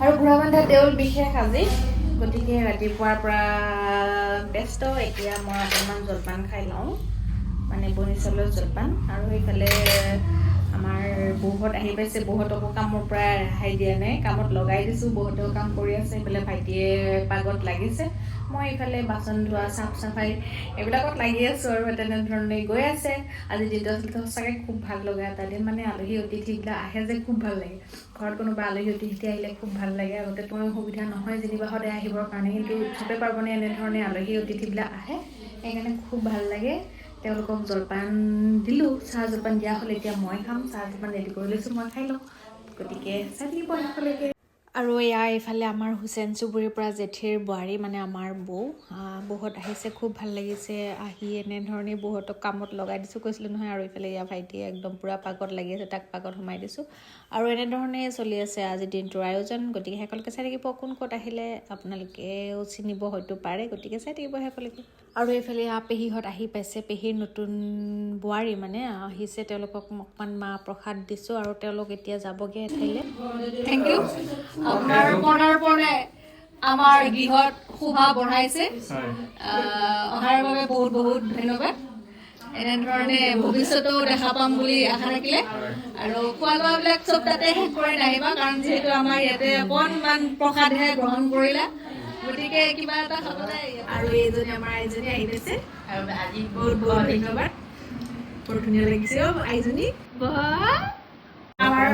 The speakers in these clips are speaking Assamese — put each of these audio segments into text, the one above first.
আৰু বুঢ়া বান্ধা দেউল বিশেষ আজি, গতিকে ৰাতিপুৱাৰ পৰা ব্যস্ত। এতিয়া মই অকণমান জলপান খাই লওঁ, মানে বনি চাউলৰ জলপান। আৰু সেইফালে আমাৰ বৌহঁত আহি পাইছে। বৌহঁতকো কামৰ পৰা ৰেহাই দিয়া নাই, কামত লগাই দিছোঁ। বৌহঁতেও কাম কৰি আছে, সেইফালে ভাইটিয়ে পাকত লাগিছে। মই এইফালে বাচন ধোৱা, চাফ চাফাই এইবিলাকত লাগি আছোঁ আৰু তেনেধৰণে গৈ আছে। আজি দিনটো আচলতে সঁচাকৈ খুব ভাল লগা এটা দিন। মানে আলহী অতিথিবিলাক আহে যে খুব ভাল লাগে। ঘৰত কোনোবা আলহী অতিথি আহিলে খুব ভাল লাগে। আগতে তোমাৰ সুবিধা নহয় যেনিবা সদায় আহিবৰ কাৰণে, কিন্তু উৎসৱে পাৰ্বণে এনেধৰণে আলহী অতিথিবিলাক আহে, সেইকাৰণে খুব ভাল লাগে। তেওঁলোকক জলপান দিলোঁ, চাহ জলপান দিয়া হ'ল। এতিয়া মই খাম, চাহ জলপান ৰেডি কৰি লৈছোঁ, মই খাই লওঁ। গতিকে চাই থাকিব শেষলৈকে। আৰু এয়া এইফালে আমাৰ হুছেইন চুবুৰীৰ পৰা জেঠীৰ বোৱাৰী, মানে আমাৰ বৌহঁত আহিছে। খুব ভাল লাগিছে আহি। এনেধৰণে বৌহঁতক কামত লগাই দিছোঁ, কৈছিলোঁ নহয়। আৰু এইফালে এয়া ভাইটিয়ে একদম পূৰা পাকত লাগি আছে, তাক পাকত সোমাই দিছোঁ। আৰু এনেধৰণে চলি আছে আজিৰ দিনটোৰ আয়োজন। গতিকে শেষলৈকে চাই থাকিব। কোন ক'ত আহিলে আপোনালোকেও চিনিব হয়তো পাৰে, গতিকে চাই থাকিব শেষলৈকে। আৰু এইফালে পেহীহঁত আহি পাইছে। পেহীৰ নতুন বোৱাৰী মানে আহিছে, তেওঁলোকক অকণমান মাহ প্ৰসাদ দিছোঁ। আৰু তেওঁলোক এতিয়া যাবগৈ এঠাইলৈ। Thank you. আপোনাৰ পদাৰ্পণে আমাৰ গৃহত শোভা বঢ়াইছে। অহাৰ বাবে বহুত বহুত ধন্যবাদ। এনেধৰণে ভৱিষ্যতেও দেখা পাম বুলি আশা থাকিলে। আৰু খোৱা লোৱাবিলাক চব তাতে শেষ কৰি নাহিবা, কাৰণ যিহেতু আমাৰ ইয়াতে অকণমান প্ৰসাদহে গ্ৰহণ কৰিলা, গতিকে কিবা এটা খাবলৈ। আৰু এইজনী আমাৰ আইজনী আহি গৈছে, আৰু আজি বহুত বহুত ধন্যবাদ। বৰ ধুনীয়া লাগিছে আইজনী। আমাৰ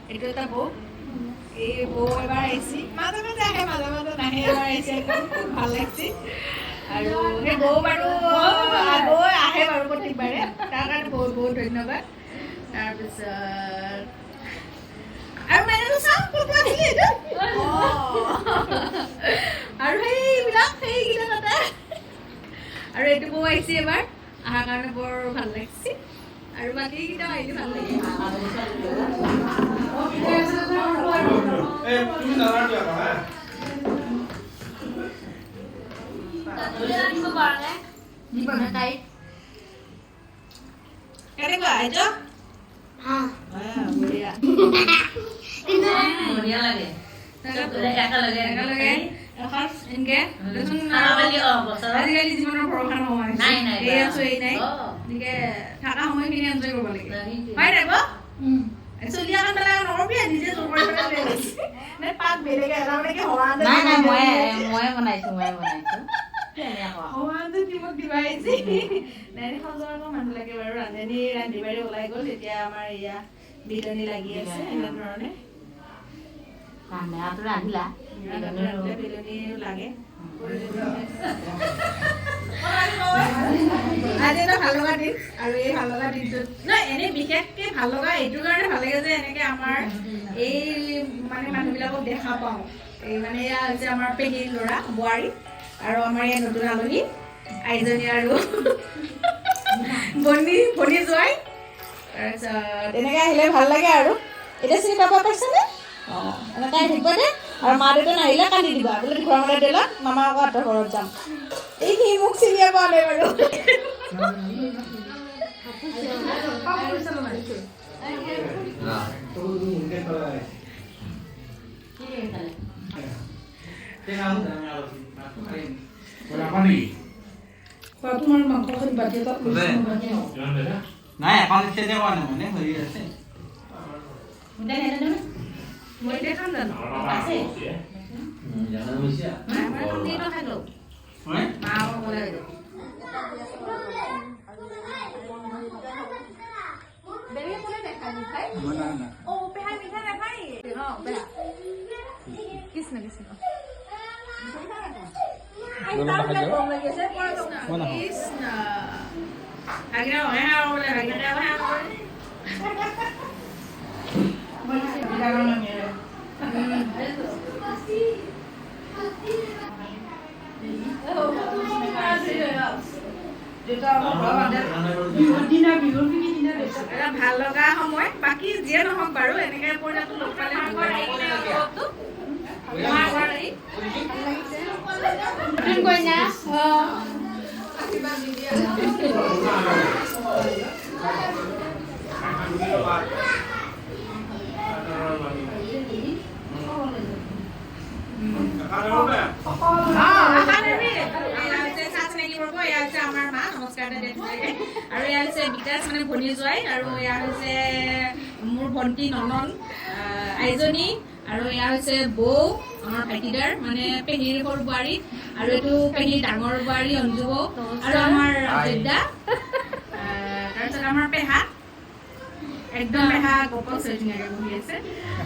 এইটো এটা বৌ। এই বৌ এবাৰ আহিছে, মাজে মাজে আহে, মাজে মাজে নাহে। এবাৰ আহিছে, খুব ভাল লাগিছে। আৰু সেই বৌ বাৰু বৌ আহে বাৰু প্ৰত্যেকবাৰে, তাৰ কাৰণে বহুত বহুত ধন্যবাদ। তাৰপিছত আৰু মেনুটো চাওঁ ক'ত আছিলে এইটো। আৰু সেইবিলাক সেইকেইটা তাতে। আৰু এইটো বৌ আহিছে এবাৰ, অহাৰ কাৰণে বৰ ভাল লাগিছে। আৰু বাকীকেইটা আহিলে ভাল লাগে। কেনেকুৱা এইটো? বঢ়িয়া বঢ়িয়া লাগে। একেলগে এনেকে আজিকালি জীৱনৰ ভৰসা নহয়। এই আছো এই নাই, গতিকে থকা সময়খিনি এনজয় কৰিব লাগে, হয় নাই বৌ? চলি এখন পেলাই নকৰবি, নিজে জোৰ কৰি পেলাই লৈ আহিছে। নে পাক বেলেগে এটা মানে কি হোৱা নাই, মই বনাইছো সমাজত কিমক দিবা আহিছে। নাই সজোৱাৰ মানুহ লাগে বাৰু। ৰান্ধনি ৰান্ধি বাঢ়ি ওলাই গ'ল, এতিয়া আমাৰ এয়া বিলনি লাগি আছে। এনেধৰণে বিলনি লাগে। আজি এটা ভাল লগা দিন। আৰু এই ভাল লগা দিনটোত নহয়, এনেই বিশেষকে ভাল লগা এইটো কাৰণে ভাল লাগে যে এনেকে আমাৰ এই মানে মানুহবিলাকক দেখা পাওঁ। এই মানে এয়া হৈছে আমাৰ পেহীৰ ল'ৰা বোৱাৰী, আৰু আমাৰ ইয়াত নতুন আলহী আইজনী আৰু ভনী জোৱাই। তাৰপিছত এনেকে আহিলে ভাল লাগে। আৰু এতিয়া চিনি পাব পাইছেনে? এনেকৈ থাকিব দে। আৰু মা দেউতা নাহিলে কান্দি দিবা, বোলে ঘৰৰ মানে দেলত মামা আকৌ আঁতৰ ঘৰত যাম। এই সি মোক চিনিয়ে পোৱা নাই বাৰু। তোমাৰ মাংস বাতি এটা নাই, এখন চেনে কোৱা নাই, মানে হৈ আছে। মই এতিয়া খাম জানো? আছে খাই লওঁ। কৃষ্ণ কৃষ্ণ ভাল লগা সময় বাকী যিয়ে নহওক বাৰু এনেকৈ পৰিয়ালটো লগ পালে নতুন কইনা আমাৰ মা নমস্কাৰ আৰু এয়া হৈছে বিকাশ মানে ভনী জোৱাই আৰু এয়া হৈছে মোৰ ভণ্টি ননন আইজনী আৰু এয়া হৈছে বৌ আমাৰ ভাইটিদাৰ মানে পেহীৰ সৰু বোৱাৰী আৰু এইটো পেহীৰ ডাঙৰ বোৱাৰী অঞ্জু বৌ আৰু আমাৰ আজেদা তাৰপিছত আমাৰ পেহা একদম পেহা গপচ হৈ ধুনীয়াকৈ বহি আছে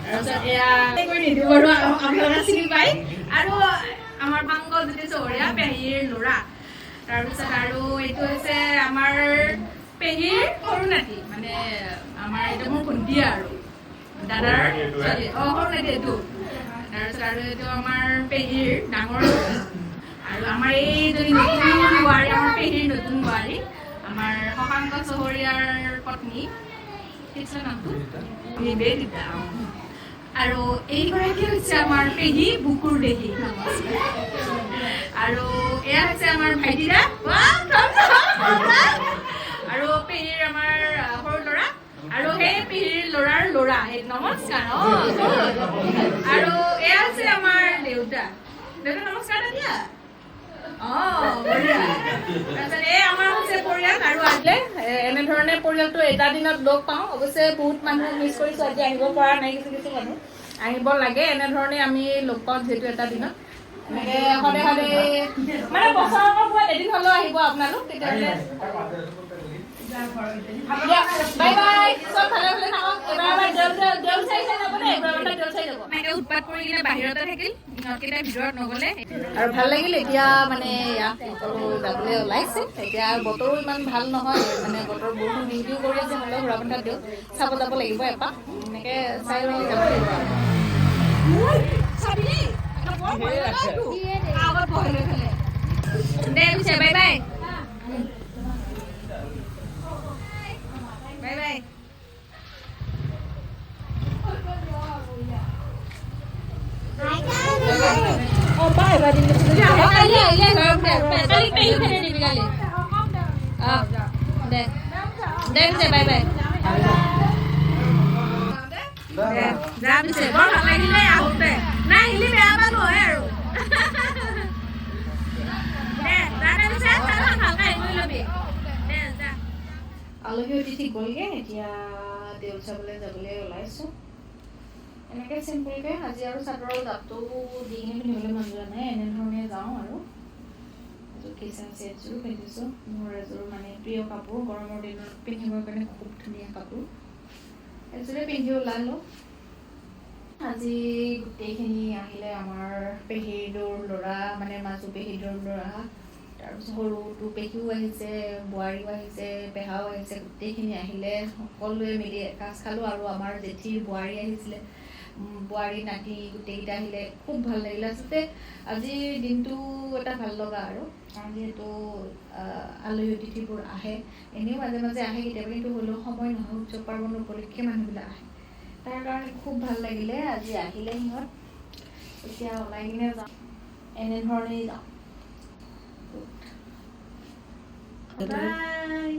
তাৰপিছত এয়া কৰি নিদিওঁ বাৰু আপোনালোকে চিনি পায় আৰু আমাৰ পাংগল জ্যোতি চহৰীয়া পেহীৰ ল'ৰা তাৰপিছত আৰু এইটো হৈছে আমাৰ পেহীৰ সৰু নাতি মানে আমাৰ এইটো মোৰ ভণ্টি আৰু দাদাৰ সৰু নাতি এইটো তাৰপিছত আৰু এইটো আমাৰ পেহীৰ ডাঙৰ আৰু আমাৰ এইজনী নতুন বোৱাৰী আমাৰ পেহীৰ নতুন বোৱাৰী আমাৰ শশাংক চহৰীয়াৰ পত্নী ঠিকছে নামটো নিবেদিতা আৰু এইগৰাকী হৈছে আমাৰ পেহী বুকুৰ দেহী আৰু এয়া হৈছে আমাৰ ভাইটিৰা আৰু পেহীৰ আমাৰ সৰু ল'ৰা আৰু সেই পেহীৰ ল'ৰাৰ ল'ৰা এই নমস্কাৰ আৰু এয়া হৈছে আমাৰ দেউতা দেউতা নমস্কাৰ দিয়া তাৰপিছত এই আমাৰ হৈছে পৰিয়াল আৰু আহিলে এনেধৰণে পৰিয়ালটো এটা দিনত লগ পাওঁ অৱশ্যে বহুত মানুহ মিছ কৰিছোঁ আজি আহিব পৰা নাই কিছু কিছু মানুহ আহিব লাগে এনেধৰণে আমি লগ পাওঁ যিহেতু এটা দিনত এনেকৈ সদায় সদায় মানে বছৰৰ মূৰত এদিন হ'লেও আহিব আপোনালোক তেতিয়াহ'লে বাই বাই চব ভালে ভালে থাকক এবাৰ দেউল চাই যাব দেই এবাৰ দেউল চাই যাব এনেকৈ উৎপাত কৰি কিনে বাহিৰতে থাকিল ইহঁতকেইটা ভিতৰত নগ'লে আৰু ভাল লাগিল এতিয়া মানে ইয়াত সকলো যাবলৈ ওলাইছে এতিয়া বতৰো ইমান ভাল নহয় মানে বতৰ বৰষুণ নিদিও কৰি আছে হ'লেও ঘূৰা দিওঁ চাব যাব লাগিব এপাক এনেকৈ চাই মেলি যাব লাগিব দে পিছে bye bye bye bye bye bye din dito. Kali ile kali kayo kene di bigali. De. De bye bye. যা পিছে বৰ ভাল লাগিলে আহোঁতে নাই হিলি বেয়া পালো হয় আৰু আলহী অতিথি গ'লগে এতিয়া দেউল চাবলৈ যাবলৈ ওলাইছোঁ এনেকৈ চিম্পুলকৈ আজি আৰু চাদৰৰ দাঁতটো দি কিনে পিন্ধিবলৈ মন যোৱা নাই এনেধৰণে যাওঁ আৰু এযোৰ কিচেন ছেটযোৰ পিন্ধিছোঁ মোৰ এযোৰ মানে প্ৰিয় কাপোৰ গৰমৰ দিনত পিন্ধিবৰ কাৰণে খুব ধুনীয়া কাপোৰ এযোৰে পিন্ধি ওলালোঁ আজি গোটেইখিনি আহিলে আমাৰ পেহীদৌৰ ল'ৰা মানে মাজু পেহীদৌৰ ল'ৰা তাৰপিছত সৰুটো পেহীও আহিছে বোৱাৰীও আহিছে পেহাও আহিছে গোটেইখিনি আহিলে সকলোৱে মিলি এসাঁজ খালোঁ আৰু আমাৰ জেঠীৰ বোৱাৰী আহিছিলে বোৱাৰী নাতি গোটেইকেইটা আহিলে খুব ভাল লাগিলে আচলতে আজিৰ দিনটো এটা ভাল লগা আৰু কাৰণ যিহেতু আলহী অতিথিবোৰ আহে এনেও মাজে মাজে আহে কেতিয়াবা কিন্তু হ'লেও সময় নহয় উৎসৱ পাৰ্বণ উপলক্ষে মানুহবিলাক আহে তাৰ কাৰণে খুব ভাল লাগিলে আজি আহিলে সিহঁত এতিয়া ওলাই কিনে যাওঁ এনেধৰণেই যাওঁ বাই